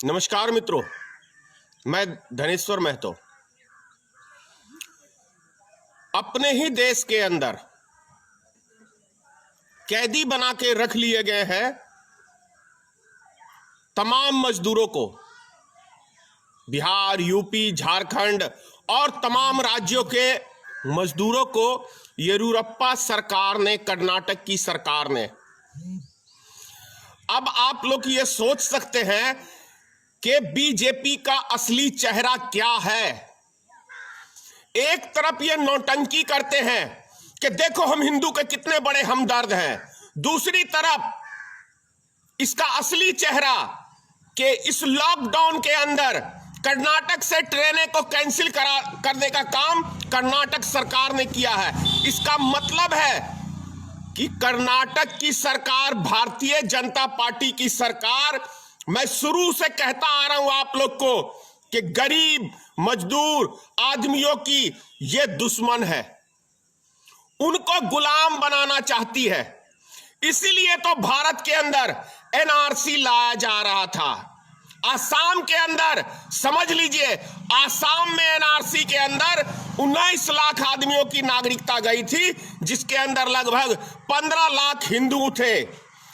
नमस्कार मित्रों, मैं धनेश्वर महतो। अपने ही देश के अंदर कैदी बना के रख लिए गए हैं तमाम मजदूरों को। बिहार, यूपी, झारखंड और तमाम राज्यों के मजदूरों को येदियुरप्पा सरकार ने, कर्नाटक की सरकार ने। अब आप लोग ये सोच सकते हैं कि बीजेपी का असली चेहरा क्या है। एक तरफ ये नौटंकी करते हैं कि देखो हम हिंदू के कितने बड़े हमदर्द हैं, दूसरी तरफ इसका असली चेहरा कि इस लॉकडाउन के अंदर कर्नाटक से ट्रेनें को कैंसिल करने का काम कर्नाटक सरकार ने किया है। इसका मतलब है कि कर्नाटक की सरकार, भारतीय जनता पार्टी की सरकार, मैं शुरू से कहता आ रहा हूं आप लोग को कि गरीब मजदूर आदमियों की ये दुश्मन है, उनको गुलाम बनाना चाहती है। इसीलिए तो भारत के अंदर एनआरसी लाया जा रहा था। आसाम के अंदर समझ लीजिए, आसाम में एनआरसी के अंदर 19 लाख आदमियों की नागरिकता गई थी, जिसके अंदर लगभग 15 लाख हिंदू थे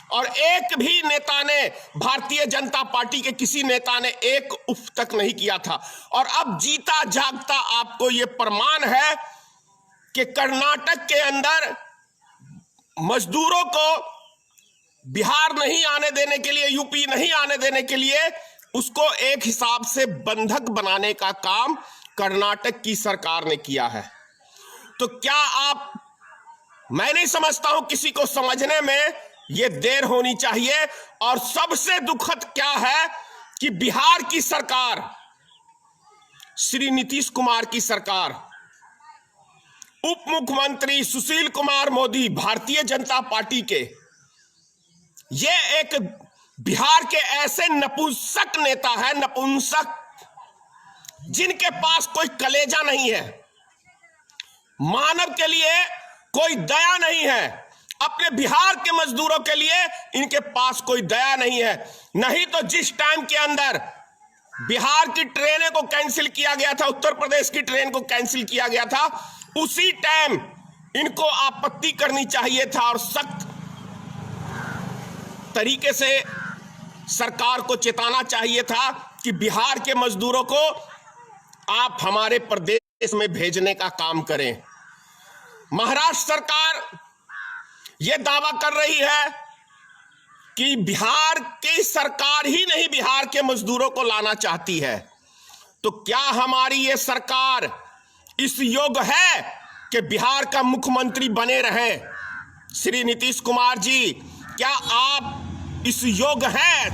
और एक भी नेता ने, भारतीय जनता पार्टी के किसी नेता ने एक उफ तक नहीं किया था। और अब जीता जागता आपको यह प्रमाण है कि कर्नाटक के अंदर मजदूरों को बिहार नहीं आने देने के लिए, यूपी नहीं आने देने के लिए, उसको एक हिसाब से बंधक बनाने का काम कर्नाटक की सरकार ने किया है। तो क्या आप, मैं नहीं समझता हूं किसी को समझने में यह देर होनी चाहिए। और सबसे दुखद क्या है कि बिहार की सरकार, श्री नीतीश कुमार की सरकार, उप मुख्यमंत्री सुशील कुमार मोदी, भारतीय जनता पार्टी के, ये एक बिहार के ऐसे नपुंसक नेता है, नपुंसक, जिनके पास कोई कलेजा नहीं है, मानव के लिए कोई दया नहीं है, अपने बिहार के मजदूरों के लिए इनके पास कोई दया नहीं है। नहीं तो जिस टाइम के अंदर बिहार की ट्रेनें को कैंसिल किया गया था, उत्तर प्रदेश की ट्रेन को कैंसिल किया गया था, उसी टाइम इनको आपत्ति करनी चाहिए था और सख्त तरीके से सरकार को चेताना चाहिए था कि बिहार के मजदूरों को आप हमारे प्रदेश में भेजने का काम करें। महाराष्ट्र सरकार यह दावा कर रही है कि बिहार की सरकार ही नहीं, बिहार के मजदूरों को लाना चाहती है। तो क्या हमारी ये सरकार इस योग्य है कि बिहार का मुख्यमंत्री बने रहे? श्री नीतीश कुमार जी, क्या आप इस योग्य हैं?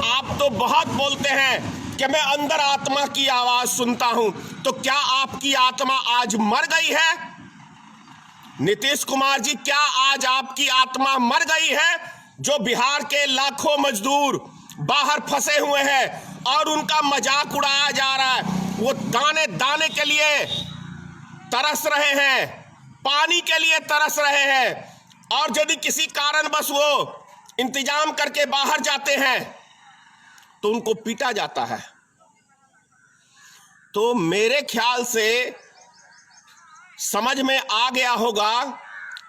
आप तो बहुत बोलते हैं कि मैं अंदर आत्मा की आवाज सुनता हूं, तो क्या आपकी आत्मा आज मर गई है? नीतीश कुमार जी, क्या आज आपकी आत्मा मर गई है? जो बिहार के लाखों मजदूर बाहर फंसे हुए हैं और उनका मजाक उड़ाया जा रहा है, वो दाने दाने के लिए तरस रहे हैं, पानी के लिए तरस रहे हैं, और यदि किसी कारणवश वो इंतजाम करके बाहर जाते हैं तो उनको पीटा जाता है। तो मेरे ख्याल से समझ में आ गया होगा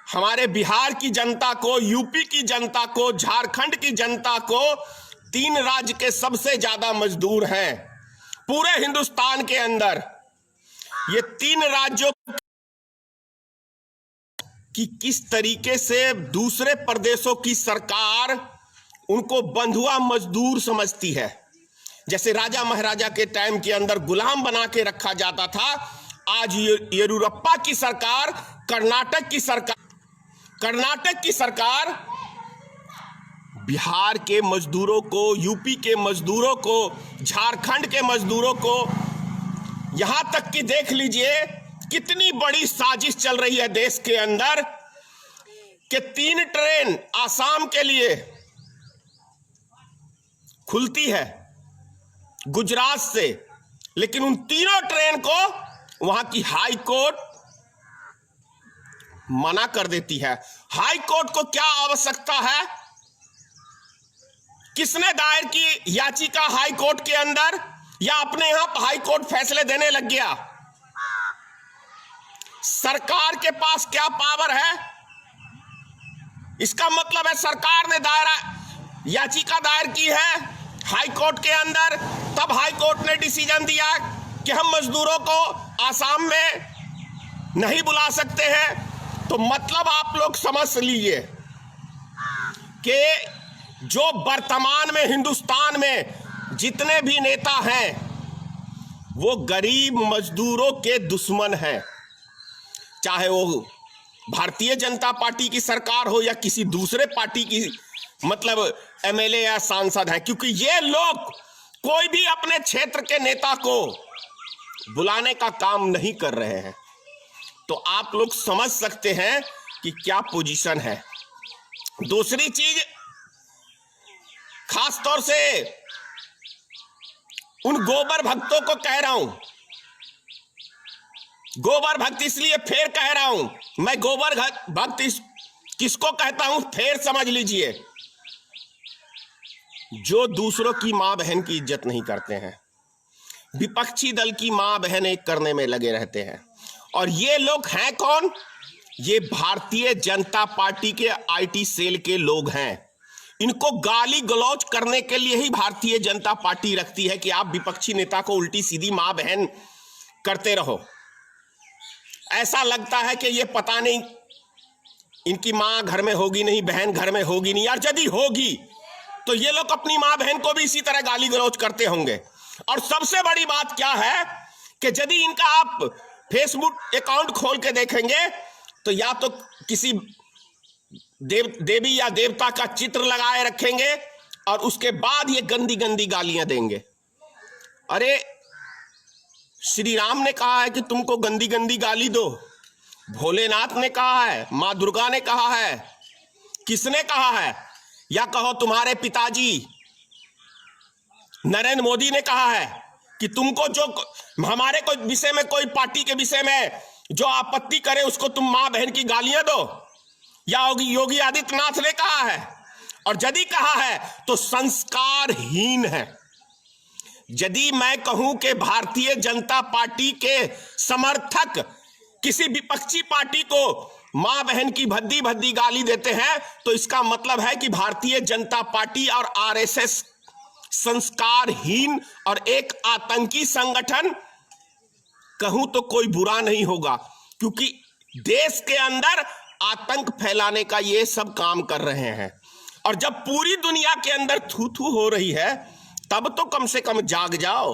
हमारे बिहार की जनता को, यूपी की जनता को, झारखंड की जनता को, 3 राज्य के सबसे ज्यादा मजदूर हैं पूरे हिंदुस्तान के अंदर। ये 3 राज्यों कि किस तरीके से दूसरे प्रदेशों की सरकार उनको बंधुआ मजदूर समझती है। जैसे राजा महाराजा के टाइम के अंदर गुलाम बना के रखा जाता था, आज येदियुरप्पा की सरकार, कर्नाटक की सरकार बिहार के मजदूरों को, यूपी के मजदूरों को, झारखंड के मजदूरों को, यहां तक कि देख लीजिए कितनी बड़ी साजिश चल रही है देश के अंदर कि 3 ट्रेन आसाम के लिए खुलती है गुजरात से, लेकिन उन तीनों ट्रेन को वहां की हाई कोर्ट मना कर देती है। हाई कोर्ट को क्या आवश्यकता है किसने दायर की याचिका हाई कोर्ट के अंदर, या अपने यहां हाई कोर्ट फैसले देने लग गया? सरकार के पास क्या पावर है? इसका मतलब है सरकार ने याचिका दायर की है हाई कोर्ट के अंदर, तब हाई कोर्ट ने डिसीजन दिया कि हम मजदूरों को आसाम में नहीं बुला सकते हैं। तो मतलब आप लोग समझ लीजिए कि जो वर्तमान में हिंदुस्तान में जितने भी नेता हैं वो गरीब मजदूरों के दुश्मन हैं, चाहे वो भारतीय जनता पार्टी की सरकार हो या किसी दूसरे पार्टी की, मतलब एमएलए या सांसद है, क्योंकि ये लोग कोई भी अपने क्षेत्र के नेता को बुलाने का काम नहीं कर रहे हैं। तो आप लोग समझ सकते हैं कि क्या पोजीशन है। दूसरी चीज, खास तौर से उन गोबर भक्तों को कह रहा हूं, गोबर भक्त इसलिए फिर कह रहा हूं, मैं गोबर भक्त किसको कहता हूं फिर समझ लीजिए, जो दूसरों की मां बहन की इज्जत नहीं करते हैं, विपक्षी दल की मां बहन एक करने में लगे रहते हैं। और ये लोग हैं कौन? ये भारतीय जनता पार्टी के आईटी सेल के लोग हैं। इनको गाली गलौज करने के लिए ही भारतीय जनता पार्टी रखती है कि आप विपक्षी नेता को उल्टी सीधी मां बहन करते रहो। ऐसा लगता है कि ये पता नहीं इनकी मां घर में होगी नहीं, बहन घर में होगी नहीं, यार यदि होगी तो ये लोग अपनी मां बहन को भी इसी तरह गाली गलौज करते होंगे। और सबसे बड़ी बात क्या है कि यदि इनका आप फेसबुक अकाउंट खोल के देखेंगे तो या तो किसी देवी या देवता का चित्र लगाए रखेंगे और उसके बाद ये गंदी गंदी गालियां देंगे। अरे श्री राम ने कहा है कि तुमको गंदी गंदी गाली दो, भोलेनाथ ने कहा है, मां दुर्गा ने कहा है, किसने कहा है? या कहो तुम्हारे पिताजी नरेंद्र मोदी ने कहा है कि तुमको जो हमारे कोई विषय में, कोई पार्टी के विषय में जो आपत्ति करे उसको तुम मां बहन की गालियां दो? या योगी आदित्यनाथ ने कहा है? और यदि कहा है तो संस्कारहीन है। यदि मैं कहूं कि भारतीय जनता पार्टी के समर्थक किसी विपक्षी पार्टी को मां बहन की भद्दी भद्दी गाली देते हैं तो इसका मतलब है कि भारतीय जनता पार्टी और आरएसएस संस्कारहीन और एक आतंकी संगठन, कहूं तो कोई बुरा नहीं होगा, क्योंकि देश के अंदर आतंक फैलाने का ये सब काम कर रहे हैं। और जब पूरी दुनिया के अंदर थू थू हो रही है तब तो कम से कम जाग जाओ।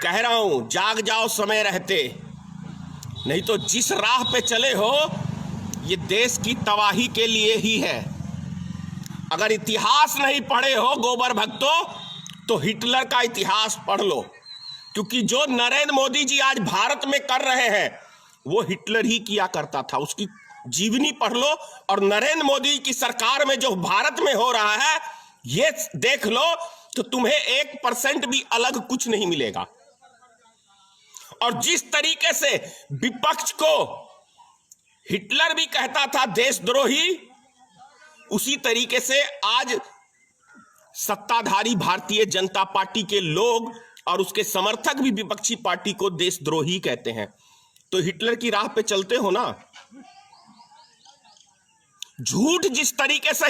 कह रहा हूं जाग जाओ समय रहते, नहीं तो जिस राह पे चले हो ये देश की तबाही के लिए ही है। अगर इतिहास नहीं पढ़े हो गोबर भक्तों तो हिटलर का इतिहास पढ़ लो, क्योंकि जो नरेंद्र मोदी जी आज भारत में कर रहे हैं वो हिटलर ही किया करता था। उसकी जीवनी पढ़ लो और नरेंद्र मोदी की सरकार में जो भारत में हो रहा है ये देख लो तो तुम्हें 1% भी अलग कुछ नहीं मिलेगा। और जिस तरीके से विपक्ष को हिटलर भी कहता था देशद्रोही, उसी तरीके से आज सत्ताधारी भारतीय जनता पार्टी के लोग और उसके समर्थक भी विपक्षी पार्टी को देशद्रोही कहते हैं। तो हिटलर की राह पे चलते हो ना। झूठ जिस तरीके से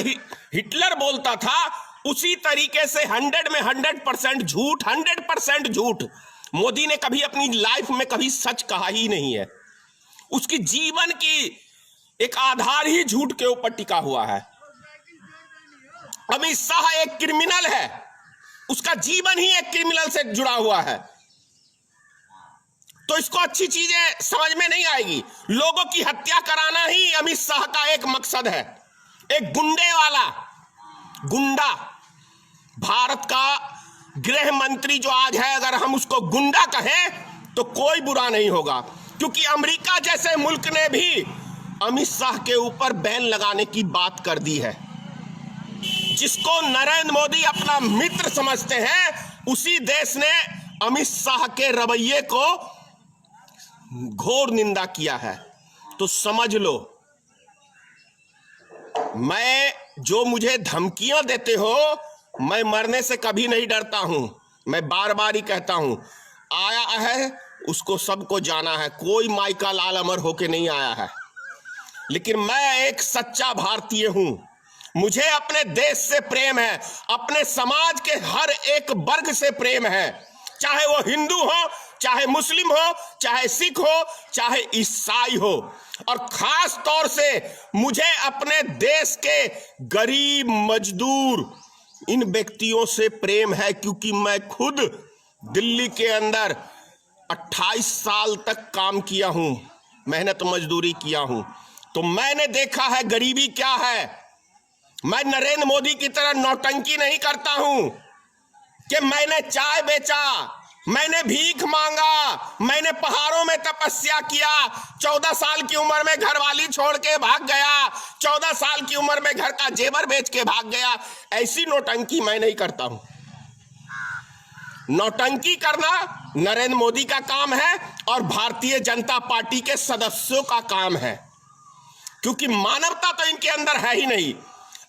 हिटलर बोलता था उसी तरीके से 100 में 100% झूठ, 100% झूठ। मोदी ने कभी अपनी लाइफ में कभी सच कहा ही नहीं है। उसकी जीवन की एक आधार ही झूठ के ऊपर टिका हुआ है। अमित शाह एक क्रिमिनल है, उसका जीवन ही एक क्रिमिनल से जुड़ा हुआ है। तो इसको अच्छी चीजें समझ में नहीं आएगी। लोगों की हत्या कराना ही अमित शाह का एक मकसद है। एक गुंडे वाला गुंडा, भारत का गृह मंत्री जो आज है, अगर हम उसको गुंडा कहें तो कोई बुरा नहीं होगा, क्योंकि अमेरिका जैसे मुल्क ने भी अमित शाह के ऊपर बैन लगाने की बात कर दी है। जिसको नरेंद्र मोदी अपना मित्र समझते हैं उसी देश ने अमित शाह के रवैये को घोर निंदा किया है। तो समझ लो, मैं जो मुझे धमकियां देते हो, मैं मरने से कभी नहीं डरता हूं। मैं बार बार ही कहता हूं, आया है उसको सबको जाना है, कोई माइका लाल अमर होके नहीं आया है। लेकिन मैं एक सच्चा भारतीय हूं, मुझे अपने देश से प्रेम है, अपने समाज के हर एक वर्ग से प्रेम है, चाहे वो हिंदू हो, चाहे मुस्लिम हो, चाहे सिख हो, चाहे ईसाई हो। और खास तौर से मुझे अपने देश के गरीब, मजदूर, इन व्यक्तियों से प्रेम है, क्योंकि मैं खुद दिल्ली के अंदर 28 साल तक काम किया हूं, मेहनत मजदूरी किया हूं, तो मैंने देखा है गरीबी क्या है। मैं नरेंद्र मोदी की तरह नौटंकी नहीं करता हूं कि मैंने चाय बेचा, मैंने भीख मांगा, मैंने पहाड़ों में तपस्या किया, 14 साल की उम्र में घरवाली छोड़ के भाग गया, 14 साल की उम्र में घर का जेवर बेच के भाग गया। ऐसी नौटंकी मैं नहीं करता हूं। नौटंकी करना नरेंद्र मोदी का काम है और भारतीय जनता पार्टी के सदस्यों का काम है, क्योंकि मानवता तो इनके अंदर है ही नहीं।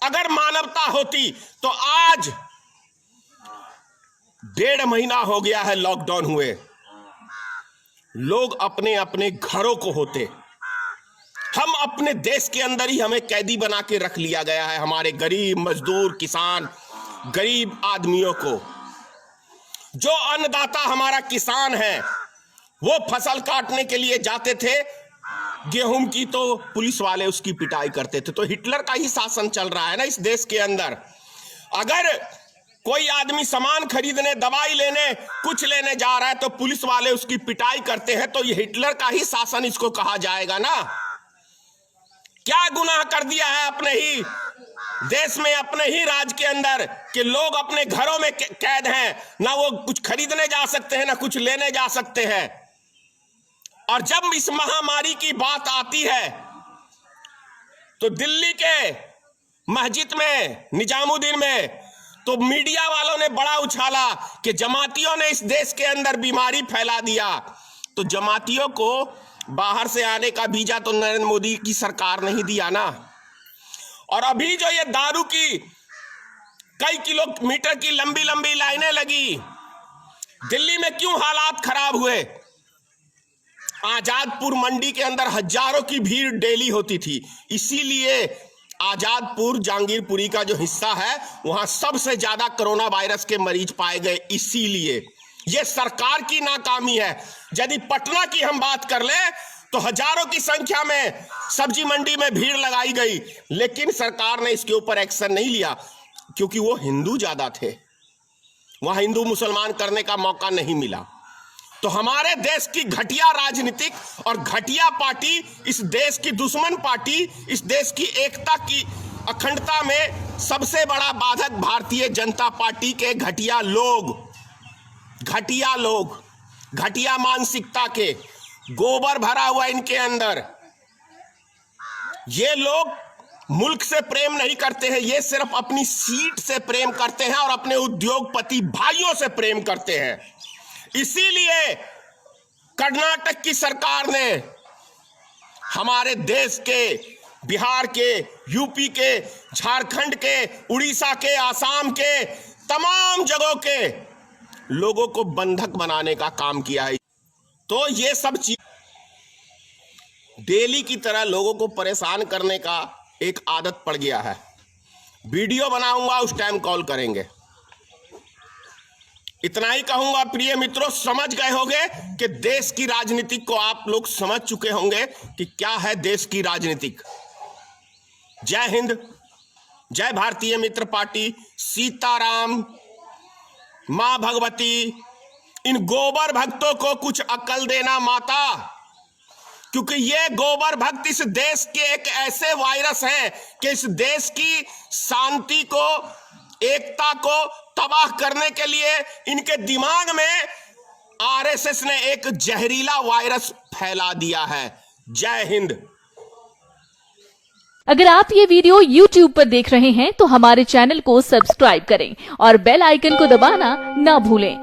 अगर मानवता होती तो आज 1.5 महीना हो गया है लॉकडाउन हुए, लोग अपने अपने घरों को होते। हम अपने देश के अंदर ही हमें कैदी बना के रख लिया गया है, हमारे गरीब मजदूर, किसान, गरीब आदमियों को। जो अन्नदाता हमारा किसान है, वो फसल काटने के लिए जाते थे, गेहूं की तो पुलिस वाले उसकी पिटाई करते थे। तो हिटलर का ही शासन चल रहा है ना इस देश के अंदर। अगर कोई आदमी सामान खरीदने, दवाई लेने, कुछ लेने जा रहा है तो पुलिस वाले उसकी पिटाई करते हैं, तो ये हिटलर का ही शासन इसको कहा जाएगा ना। क्या गुनाह कर दिया है अपने ही देश में, अपने ही राज्य के अंदर, कि लोग अपने घरों में कैद हैं, ना वो कुछ खरीदने जा सकते हैं, ना कुछ लेने जा सकते हैं। और जब इस महामारी की बात आती है तो दिल्ली के मस्जिद में, निजामुद्दीन में, तो मीडिया वालों ने बड़ा उछाला कि जमातियों ने इस देश के अंदर बीमारी फैला दिया। तो जमातियों को बाहर से आने का वीजा तो नरेंद्र मोदी की सरकार नहीं दिया ना। और अभी जो ये दारू की कई किलोमीटर की लंबी लंबी लाइनें लगी, दिल्ली में क्यों हालात खराब हुए? आजादपुर मंडी के अंदर हजारों की भीड़ डेली होती थी, इसीलिए आजादपुर जहांगीरपुरी का जो हिस्सा है वहां सबसे ज्यादा कोरोना वायरस के मरीज पाए गए। इसीलिए यह सरकार की नाकामी है। यदि पटना की हम बात कर ले तो हजारों की संख्या में सब्जी मंडी में भीड़ लगाई गई, लेकिन सरकार ने इसके ऊपर एक्शन नहीं लिया, क्योंकि वो हिंदू ज्यादा थे, वहां हिंदू मुसलमान करने का मौका नहीं मिला। तो हमारे देश की घटिया राजनीतिक और घटिया पार्टी, इस देश की दुश्मन पार्टी, इस देश की एकता की अखंडता में सबसे बड़ा बाधक भारतीय जनता पार्टी के घटिया लोग, घटिया मानसिकता के, गोबर भरा हुआ इनके अंदर। ये लोग मुल्क से प्रेम नहीं करते हैं, ये सिर्फ अपनी सीट से प्रेम करते हैं और अपने उद्योगपति भाइयों से प्रेम करते हैं। इसीलिए कर्नाटक की सरकार ने हमारे देश के, बिहार के, यूपी के, झारखंड के, उड़ीसा के, आसाम के, तमाम जगहों के लोगों को बंधक बनाने का काम किया है। तो ये सब चीज डेली की तरह लोगों को परेशान करने का एक आदत पड़ गया है। वीडियो बनाऊंगा, उस टाइम कॉल करेंगे। इतना ही कहूंगा प्रिय मित्रों, समझ गए होंगे कि देश की राजनीति को आप लोग समझ चुके होंगे कि क्या है देश की राजनीतिक। जय हिंद, जय भारतीय मित्र पार्टी, सीताराम, मां भगवती, इन गोबर भक्तों को कुछ अक्ल देना माता, क्योंकि ये गोबर भक्त इस देश के एक ऐसे वायरस हैं कि इस देश की शांति को, एकता को तबाह करने के लिए इनके दिमाग में आरएसएस ने एक जहरीला वायरस फैला दिया है। जय हिंद। अगर आप ये वीडियो YouTube पर देख रहे हैं तो हमारे चैनल को सब्सक्राइब करें और बेल आइकन को दबाना ना भूलें।